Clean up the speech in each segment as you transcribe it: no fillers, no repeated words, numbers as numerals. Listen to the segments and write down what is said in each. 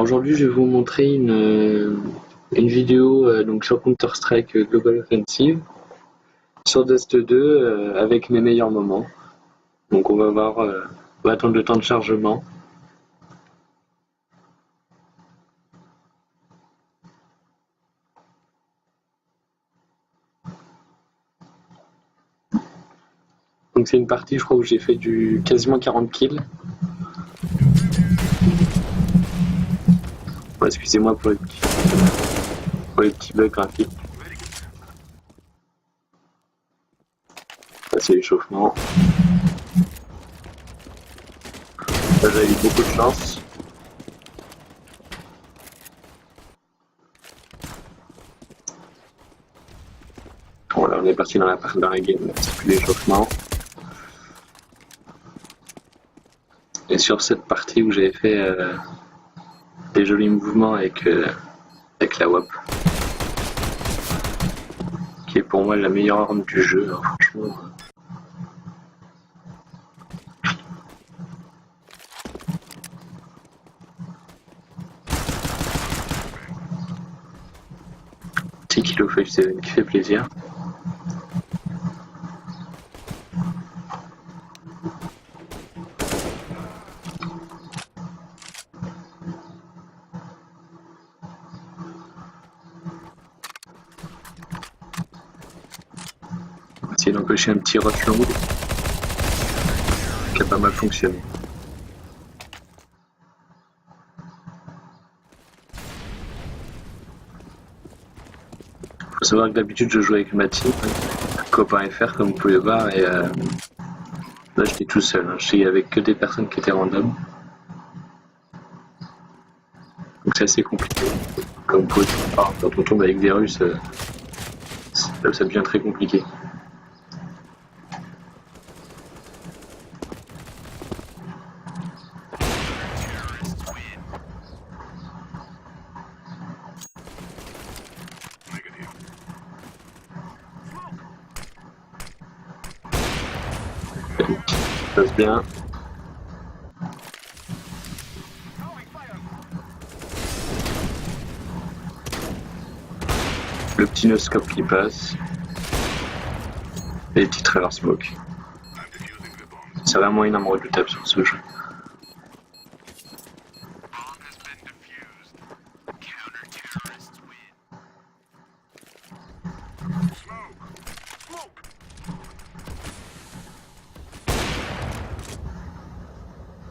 Alors aujourd'hui, je vais vous montrer une vidéo donc sur Counter-Strike Global Offensive sur Dust 2 avec mes meilleurs moments. Donc on va voir, on va attendre le temps de chargement. Donc c'est une partie, je crois, où j'ai fait du quasiment 40 kills. Ouais, excusez-moi pour les petits bugs graphiques. Ça c'est l'échauffement. Là j'ai eu beaucoup de chance. Bon là on est parti dans la game, c'est plus l'échauffement. Et sur cette partie où j'avais fait des jolis mouvements avec la WAP, qui est pour moi la meilleure arme du jeu, hein, franchement. Petit Kilo 57 qui fait plaisir. On va essayer d'empêcher un petit rush long qui a pas mal fonctionné. Faut savoir que d'habitude je joue avec ma team, copain FR comme vous pouvez voir, et là j'étais tout seul, hein. J'étais avec que des personnes qui étaient random. Donc c'est assez compliqué. Comme vous pouvez voir, quand on tombe avec des Russes, ça devient très compliqué. Ça passe bien. Le petit no-scope qui passe. Et les petits trailer smoke. C'est vraiment une arme redoutable sur ce jeu.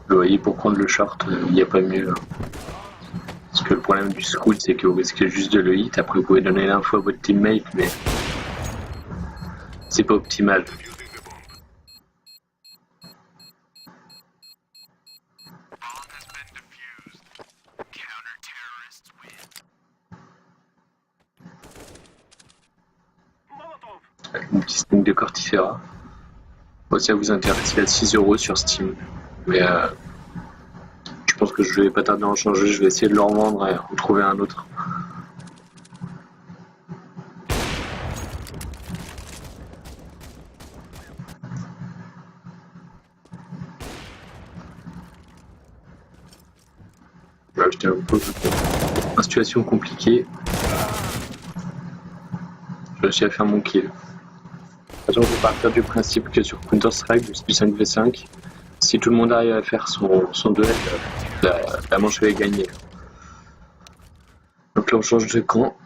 Vous voyez, pour prendre le short, il n'y a pas mieux. Parce que le problème du scout, c'est que vous risquez juste de le hit. Après, vous pouvez donner l'info à votre teammate, mais c'est pas optimal. Avec mon petit string de Cortifera. Bon, si ça vous intéresse, il est à 6 € sur Steam. Mais je pense que je vais pas tarder à en changer. Je vais essayer de le revendre et en trouver un autre. Là, j'étais un peu en situation compliquée. J'ai réussi à faire mon kill. De toute façon, je vais partir du principe que sur Counter-Strike, je suis 5v5. Si tout le monde arrive à faire son duel, la manche est gagnée. Donc là, on change de camp.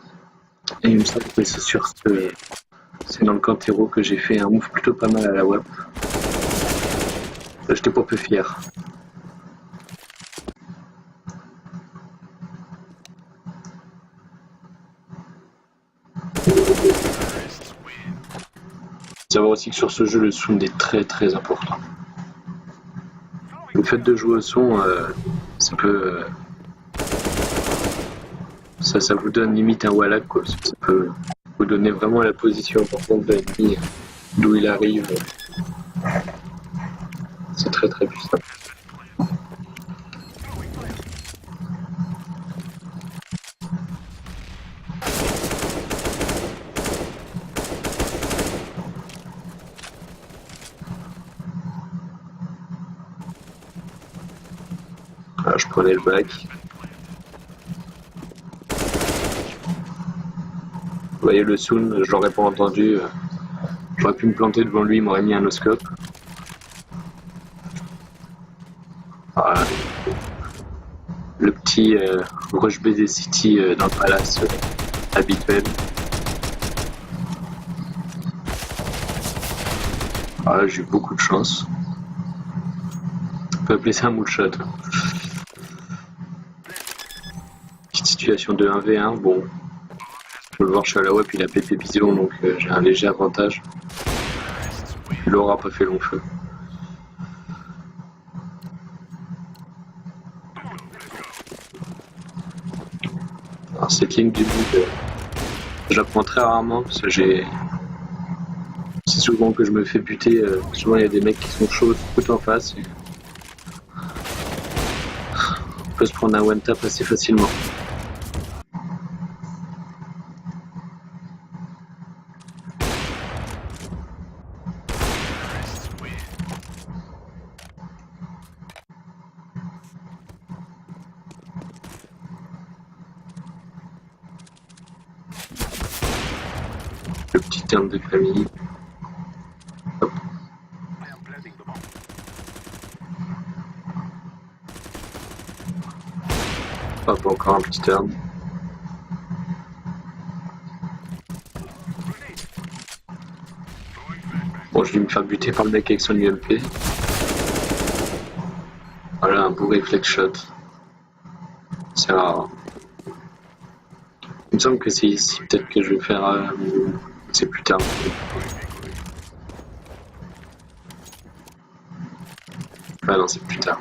Et il me semble que c'est dans le camp terreau que j'ai fait un move plutôt pas mal à la WAP. Là, j'étais pas peu fier. Savoir aussi que sur ce jeu, le sound est très très important. Le fait de jouer au son, ça peut... ça vous donne limite un wallach, quoi. Ça peut vous donner vraiment la position importante de l'ennemi, d'où il arrive. C'est très très puissant. Voilà, je prenais le bac. voyez le soon, je l'aurais pas entendu. J'aurais pu me planter devant lui, il m'aurait mis un no-scope. Voilà. Le petit Rush BD City dans le palace habituel. Voilà, j'ai eu beaucoup de chance. On peut appeler ça un moonshot. Petite situation de 1v1, bon. Je peux le voir, je suis à la web, il a PP Vision, donc j'ai un léger avantage. Il n'aura pas fait long feu. Alors cette ligne du mid, je la prends très rarement parce que c'est souvent que je me fais buter. Souvent il y a des mecs qui sont chauds tout en face. On peut se prendre un one tap assez facilement. Le petit terme de famille. Hop. Hop, encore un petit terme. Bon, je vais me faire buter par le mec avec son UMP. Voilà, un beau reflex shot. C'est rare. Il me semble que c'est ici, peut-être que je vais faire... c'est plus tard. Ah non, c'est plus tard.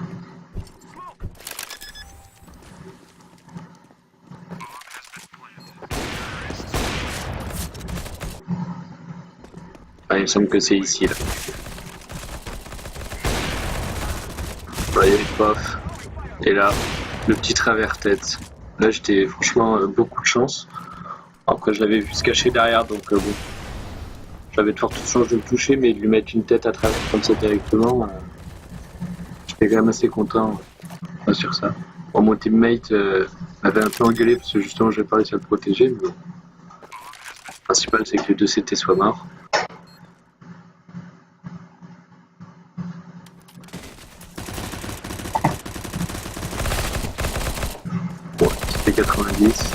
Ah, il me semble que c'est ici, là. Voilà, il y a une pof. Et là, le petit travers tête. Là, j'étais franchement beaucoup de chance. Après, je l'avais vu se cacher derrière, donc bon. J'avais de fortes chances de le toucher, mais de lui mettre une tête à travers comme ça directement, j'étais quand même assez content sur ça. Bon, mon teammate m'avait un peu engueulé parce que justement, je n'avais pas réussi à le protéger. Mais bon. Le principal, c'est que les deux CT soient morts. Bon, c'était 90.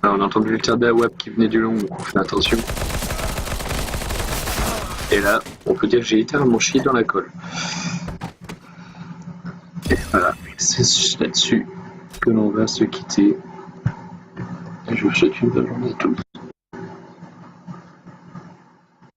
Alors, on a entendu le tir de la web qui venait du long, donc on fait attention. Et là, on peut dire que j'ai littéralement chié dans la colle. Et voilà, c'est là-dessus que l'on va se quitter. Et je vous souhaite une bonne journée à tous.